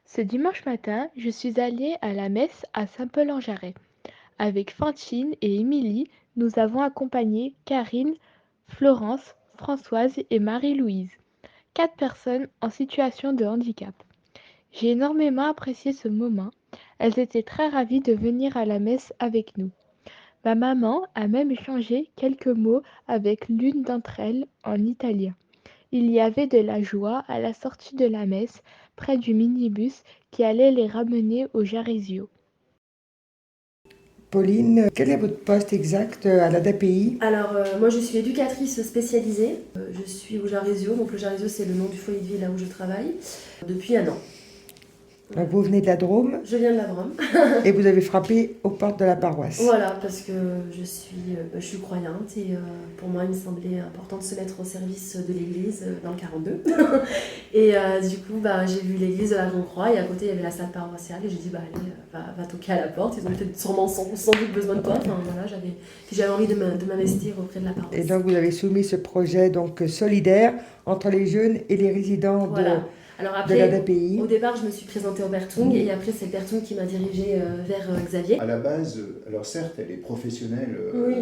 Ce dimanche matin, je suis allée à la messe à Saint-Paul-en-Jarret. Avec Fantine et Émilie, nous avons accompagné Karine, Florence, Françoise et Marie-Louise, 4 personnes en situation de handicap. J'ai énormément apprécié ce moment. Elles étaient très ravies de venir à la messe avec nous. Ma maman a même échangé quelques mots avec l'une d'entre elles en italien. Il y avait de la joie à la sortie de la messe, près du minibus qui allait les ramener au Jarizio. Pauline, quel est votre poste exact à l'ADAPI? Alors, moi je suis éducatrice spécialisée. Je suis au Jarizio, donc le Jarizio c'est le nom du foyer de vie là où je travaille, depuis un an. Donc vous venez de la Drôme Je viens de la Drôme. et vous avez frappé aux portes de la paroisse. Voilà, parce que je suis croyante et pour moi il me semblait important de se mettre au service de l'église dans le 42. Et du coup, j'ai vu l'église de la Grande-Croix et à côté il y avait la salle paroissiale et j'ai dit allez, va toquer à la porte. Ils ont peut-être sûrement sans doute besoin de toi. Enfin, voilà, j'avais envie de m'investir auprès de la paroisse. Et donc vous avez soumis ce projet donc solidaire entre les jeunes et les résidents Voilà. Alors de après, l'ADAPI. au départ, je me suis présentée au Bertung et après, c'est le Bertung qui m'a dirigée vers Xavier. À la base, alors certes, elle est professionnelle, Oui.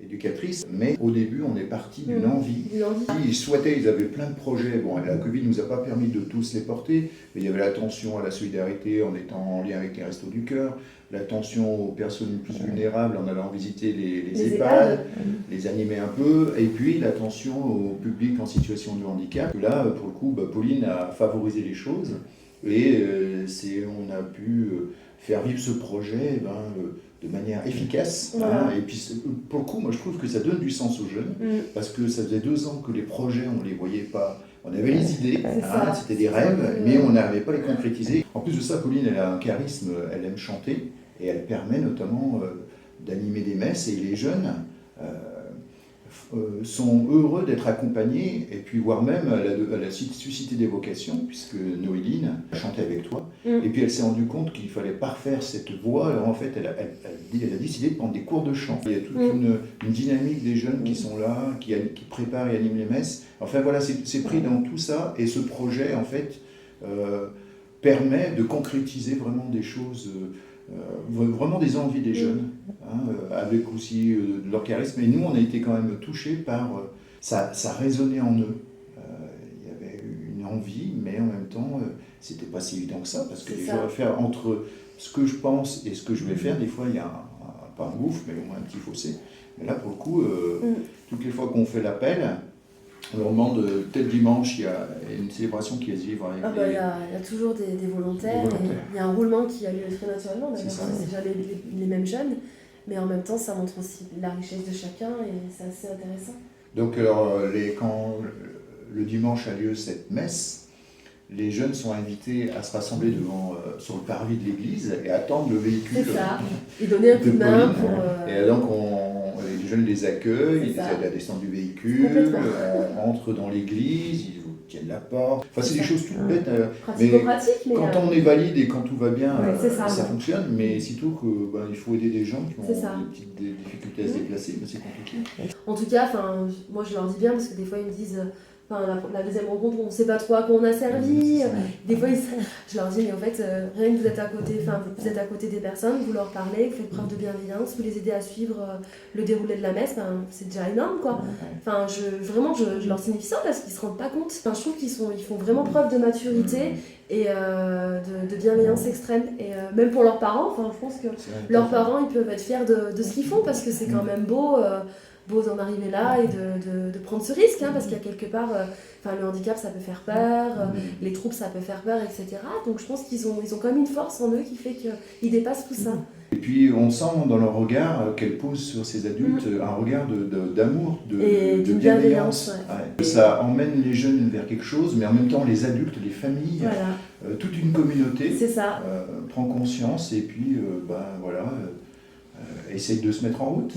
éducatrice, mais au début, on est parti d'une envie. Une envie. Ils avaient plein de projets. Bon, la Covid ne nous a pas permis de tous les porter, mais il y avait l'attention à la solidarité en étant en lien avec les Restos du Cœur, l'attention aux personnes les plus vulnérables en allant visiter les EHPAD, les animer un peu, et puis l'attention au public en situation de handicap. Là, pour le coup, Pauline a favorisé les choses, et on a pu faire vivre ce projet de manière efficace. Voilà. Et puis pour le coup, moi je trouve que ça donne du sens aux jeunes, parce que ça faisait 2 ans que les projets, on ne les voyait pas. On avait les idées, c'était des rêves, mais on n'arrivait pas à les concrétiser. En plus de ça, Pauline, elle a un charisme, elle aime chanter, et elle permet notamment d'animer des messes, et les jeunes sont heureux d'être accompagnés, et puis voire même elle a suscité des vocations, puisque Noéline a chanté avec toi, et puis elle s'est rendue compte qu'il fallait parfaire cette voix. Alors en fait, elle a décidé de prendre des cours de chant. Il y a toute une dynamique des jeunes qui sont là, qui préparent et animent les messes. Enfin voilà, c'est pris dans tout ça, et ce projet en fait permet de concrétiser vraiment des choses, vraiment des envies des jeunes, avec aussi de leur charisme. Et nous, on a été quand même touchés par ça résonnait en eux. Il y avait une envie, mais en même temps, c'était pas si évident que ça, parce que déjà faire entre ce que je pense et ce que je vais faire, des fois, il y a pas un gouffre, mais au moins un petit fossé. Mais là, pour le coup, toutes les fois qu'on fait l'appel, on leur demande, tel dimanche, il y a une célébration qui est à vivre avec il y a toujours des volontaires. Il y a un roulement qui a lieu très naturellement, d'ailleurs. C'est déjà les mêmes jeunes, mais en même temps, ça montre aussi la richesse de chacun et c'est assez intéressant. Donc, alors, quand le dimanche a lieu cette messe, les jeunes sont invités à se rassembler sur le parvis de l'église et attendre le véhicule. C'est ça, et donner un coup de main pour... Et donc, les jeunes les accueillent, ils les aident à descendre du véhicule, on entre dans l'église, ils vous tiennent la porte. Enfin, c'est des choses toutes bêtes. Mais quand on est valide et quand tout va bien, ça fonctionne. Mais surtout qu'il faut aider des gens qui ont des difficultés à se déplacer, mais c'est compliqué. En tout cas, moi je leur dis bien, parce que des fois ils me disent... la deuxième rencontre, on ne sait pas trop à quoi on a servi. Des fois, je leur dis, mais en fait, rien que vous êtes à côté des personnes, vous leur parlez, vous faites preuve de bienveillance, vous les aidez à suivre le déroulé de la messe, c'est déjà énorme, quoi. Enfin, je leur signifie ça parce qu'ils ne se rendent pas compte. Enfin, je trouve qu'ils font vraiment preuve de maturité et de bienveillance extrême. Et même pour leurs parents, je pense que leurs parents, ils peuvent être fiers de ce qu'ils font, parce que c'est quand même beau d'en arriver là et de prendre ce risque, parce qu'il y a quelque part, le handicap ça peut faire peur, les troubles ça peut faire peur, etc. Donc je pense qu'ils ont quand même une force en eux qui fait qu'ils dépassent tout ça. Et puis on sent dans leur regard qu'elles posent sur ces adultes un regard d'amour, de bienveillance. Ça emmène les jeunes vers quelque chose, mais en même temps les adultes, les familles, toute une communauté prend conscience et puis essaye de se mettre en route.